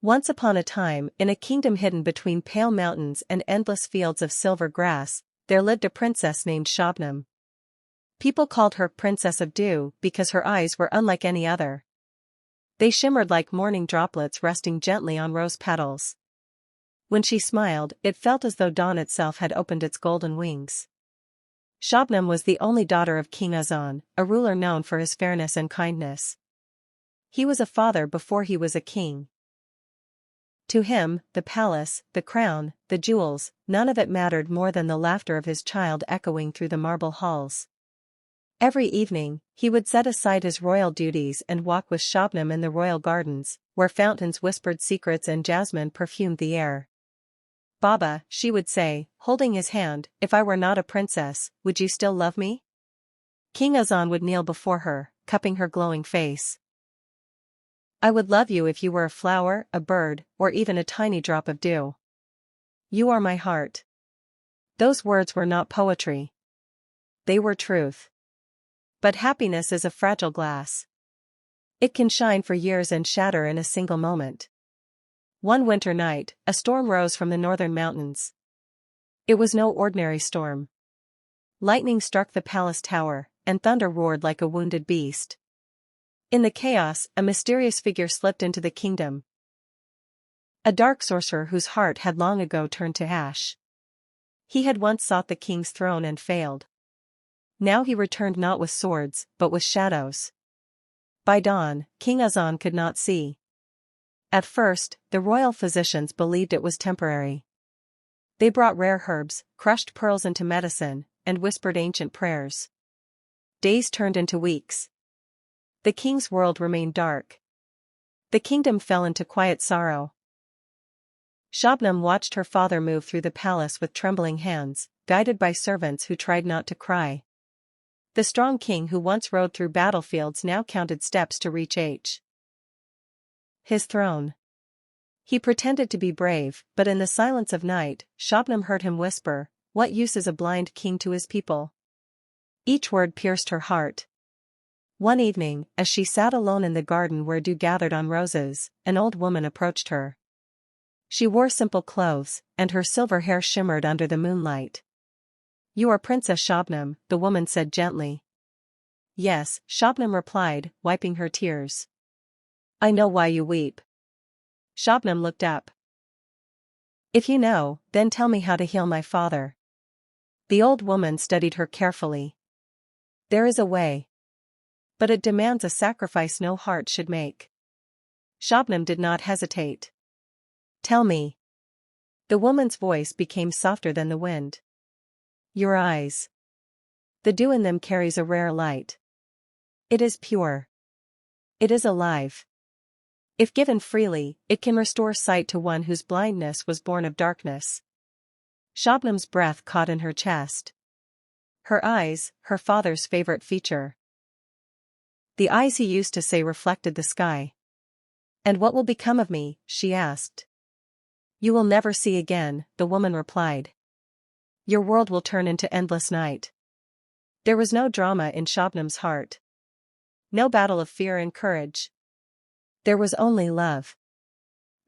Once upon a time, in a kingdom hidden between pale mountains and endless fields of silver grass, there lived a princess named Shabnam. People called her Princess of Dew because her eyes were unlike any other. They shimmered like morning droplets resting gently on rose petals. When she smiled, it felt as though dawn itself had opened its golden wings. Shabnam was the only daughter of King Azaan, a ruler known for his fairness and kindness. He was a father before he was a king. To him, the palace, the crown, the jewels, none of it mattered more than the laughter of his child echoing through the marble halls. Every evening, he would set aside his royal duties and walk with Shabnam in the royal gardens, where fountains whispered secrets and jasmine perfumed the air. "Baba," she would say, holding his hand, "if I were not a princess, would you still love me?" King Azaan would kneel before her, cupping her glowing face. "I would love you if you were a flower, a bird, or even a tiny drop of dew. You are my heart." Those words were not poetry. They were truth. But happiness is a fragile glass. It can shine for years and shatter in a single moment. One winter night, a storm rose from the northern mountains. It was no ordinary storm. Lightning struck the palace tower, and thunder roared like a wounded beast. In the chaos, a mysterious figure slipped into the kingdom. A dark sorcerer whose heart had long ago turned to ash. He had once sought the king's throne and failed. Now he returned not with swords, but with shadows. By dawn, King Azaan could not see. At first, the royal physicians believed it was temporary. They brought rare herbs, crushed pearls into medicine, and whispered ancient prayers. Days turned into weeks. The king's world remained dark. The kingdom fell into quiet sorrow. Shabnam watched her father move through the palace with trembling hands, guided by servants who tried not to cry. The strong king who once rode through battlefields now counted steps to reach his throne. He pretended to be brave, but in the silence of night, Shabnam heard him whisper, "What use is a blind king to his people?" Each word pierced her heart. One evening, as she sat alone in the garden where dew gathered on roses, an old woman approached her. She wore simple clothes, and her silver hair shimmered under the moonlight. "You are Princess Shabnam," the woman said gently. "Yes," Shabnam replied, wiping her tears. "I know why you weep." Shabnam looked up. "If you know, then tell me how to heal my father." The old woman studied her carefully. "There is a way. But it demands a sacrifice no heart should make." Shabnam did not hesitate. "Tell me." The woman's voice became softer than the wind. "Your eyes. The dew in them carries a rare light. It is pure. It is alive. If given freely, it can restore sight to one whose blindness was born of darkness." Shabnam's breath caught in her chest. Her eyes, her father's favorite feature. The eyes he used to say reflected the sky. "And what will become of me?" she asked. "You will never see again," the woman replied. "Your world will turn into endless night." There was no drama in Shabnam's heart. No battle of fear and courage. There was only love.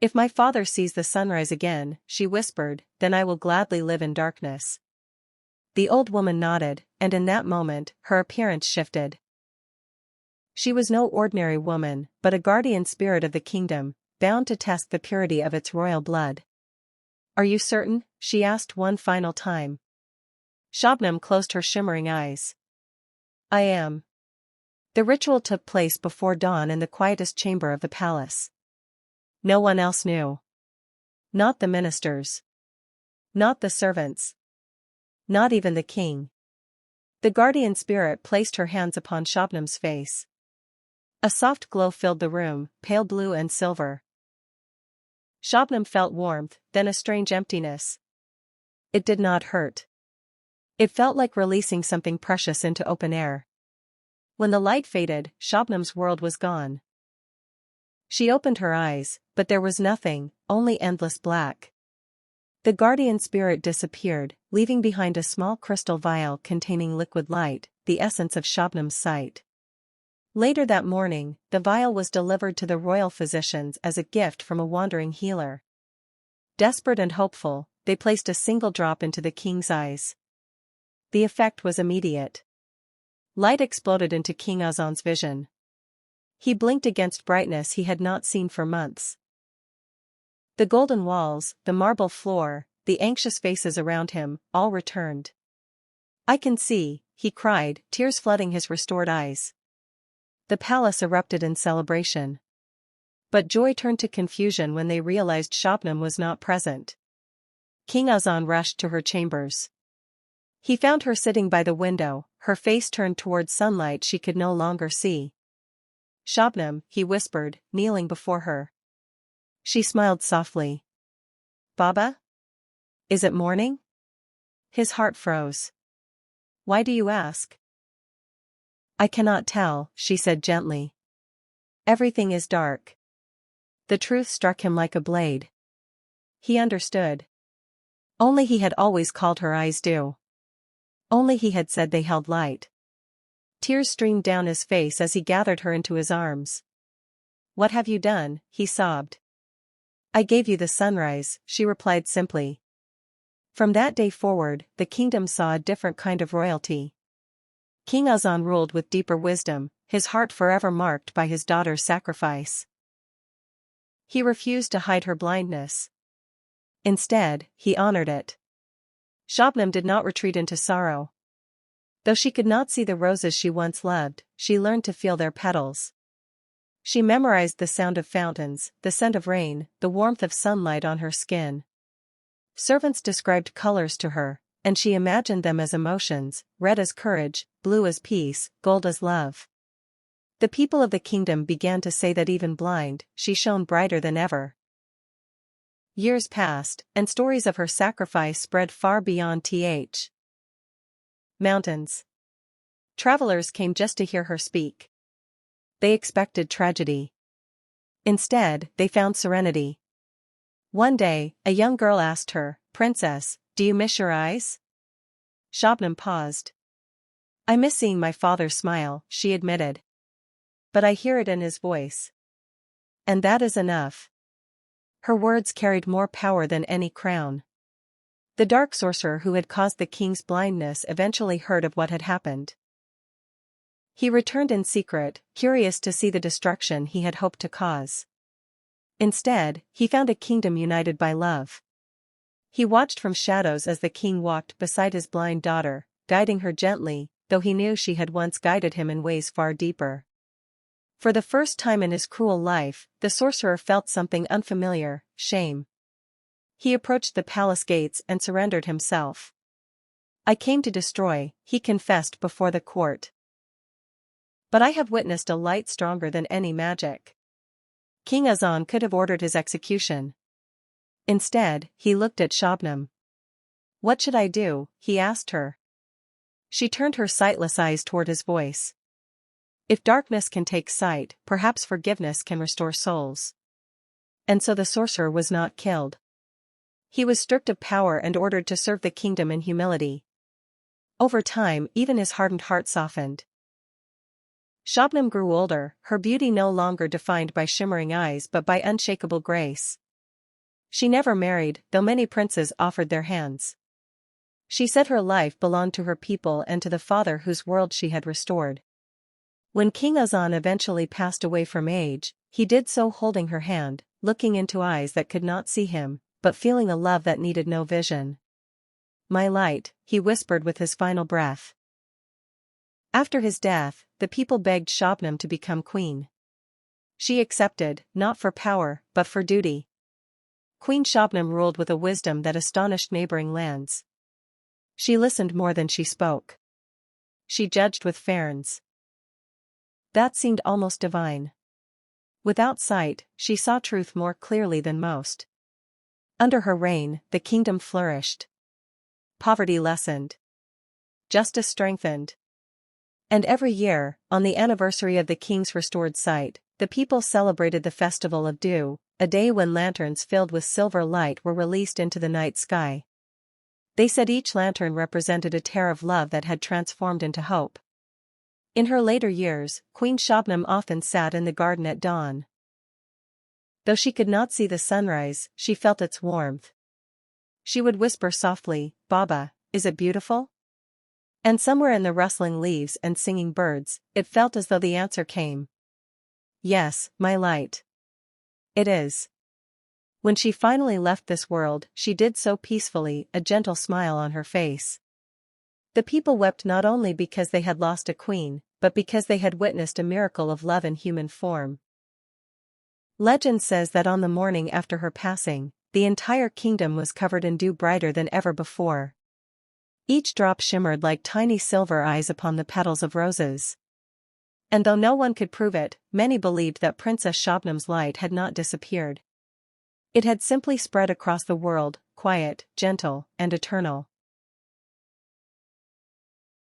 "If my father sees the sunrise again," she whispered, "then I will gladly live in darkness." The old woman nodded, and in that moment, her appearance shifted. She was no ordinary woman, but a guardian spirit of the kingdom, bound to test the purity of its royal blood. "Are you certain?" she asked one final time. Shabnam closed her shimmering eyes. "I am." The ritual took place before dawn in the quietest chamber of the palace. No one else knew. Not the ministers. Not the servants. Not even the king. The guardian spirit placed her hands upon Shabnam's face. A soft glow filled the room, pale blue and silver. Shabnam felt warmth, then a strange emptiness. It did not hurt. It felt like releasing something precious into open air. When the light faded, Shabnam's world was gone. She opened her eyes, but there was nothing, only endless black. The guardian spirit disappeared, leaving behind a small crystal vial containing liquid light, the essence of Shabnam's sight. Later that morning, the vial was delivered to the royal physicians as a gift from a wandering healer. Desperate and hopeful, they placed a single drop into the king's eyes. The effect was immediate. Light exploded into King Azaan's vision. He blinked against brightness he had not seen for months. The golden walls, the marble floor, the anxious faces around him, all returned. "I can see," he cried, tears flooding his restored eyes. The palace erupted in celebration. But joy turned to confusion when they realized Shabnam was not present. King Azaan rushed to her chambers. He found her sitting by the window, her face turned toward sunlight she could no longer see. "Shabnam," he whispered, kneeling before her. She smiled softly. "Baba? Is it morning?" His heart froze. "Why do you ask?" "I cannot tell," she said gently. "Everything is dark." The truth struck him like a blade. He understood. Only he had always called her eyes do. Only he had said they held light. Tears streamed down his face as he gathered her into his arms. "What have you done?" he sobbed. "I gave you the sunrise," she replied simply. From that day forward, the kingdom saw a different kind of royalty. King Azaan ruled with deeper wisdom, his heart forever marked by his daughter's sacrifice. He refused to hide her blindness. Instead, he honored it. Shabnam did not retreat into sorrow. Though she could not see the roses she once loved, she learned to feel their petals. She memorized the sound of fountains, the scent of rain, the warmth of sunlight on her skin. Servants described colors to her, and she imagined them as emotions, red as courage, blue as peace, gold as love. The people of the kingdom began to say that even blind, she shone brighter than ever. Years passed, and stories of her sacrifice spread far beyond mountains. Travelers came just to hear her speak. They expected tragedy. Instead, they found serenity. One day, a young girl asked her, "Princess, do you miss your eyes?" Shabnam paused. "I miss seeing my father smile," she admitted. "But I hear it in his voice. And that is enough." Her words carried more power than any crown. The dark sorcerer who had caused the king's blindness eventually heard of what had happened. He returned in secret, curious to see the destruction he had hoped to cause. Instead, he found a kingdom united by love. He watched from shadows as the king walked beside his blind daughter, guiding her gently, though he knew she had once guided him in ways far deeper. For the first time in his cruel life, the sorcerer felt something unfamiliar: shame. He approached the palace gates and surrendered himself. "I came to destroy," he confessed before the court. "But I have witnessed a light stronger than any magic." King Azaan could have ordered his execution. Instead, he looked at Shabnam. "What should I do?" he asked her. She turned her sightless eyes toward his voice. "If darkness can take sight, perhaps forgiveness can restore souls." And so the sorcerer was not killed. He was stripped of power and ordered to serve the kingdom in humility. Over time, even his hardened heart softened. Shabnam grew older, her beauty no longer defined by shimmering eyes but by unshakable grace. She never married, though many princes offered their hands. She said her life belonged to her people and to the father whose world she had restored. When King Azaan eventually passed away from age, he did so holding her hand, looking into eyes that could not see him, but feeling a love that needed no vision. "My light," he whispered with his final breath. After his death, the people begged Shabnam to become queen. She accepted, not for power, but for duty. Queen Shabnam ruled with a wisdom that astonished neighboring lands. She listened more than she spoke. She judged with fairness. That seemed almost divine. Without sight, she saw truth more clearly than most. Under her reign, the kingdom flourished. Poverty lessened. Justice strengthened. And every year, on the anniversary of the king's restored sight, the people celebrated the Festival of Dew, a day when lanterns filled with silver light were released into the night sky. They said each lantern represented a tear of love that had transformed into hope. In her later years, Queen Shabnam often sat in the garden at dawn. Though she could not see the sunrise, she felt its warmth. She would whisper softly, "Baba, is it beautiful?" And somewhere in the rustling leaves and singing birds, it felt as though the answer came. "Yes, my light. It is." When she finally left this world, she did so peacefully, a gentle smile on her face. The people wept not only because they had lost a queen, but because they had witnessed a miracle of love in human form. Legend says that on the morning after her passing, the entire kingdom was covered in dew brighter than ever before. Each drop shimmered like tiny silver eyes upon the petals of roses. And though no one could prove it, many believed that Princess Shabnam's light had not disappeared. It had simply spread across the world, quiet, gentle, and eternal.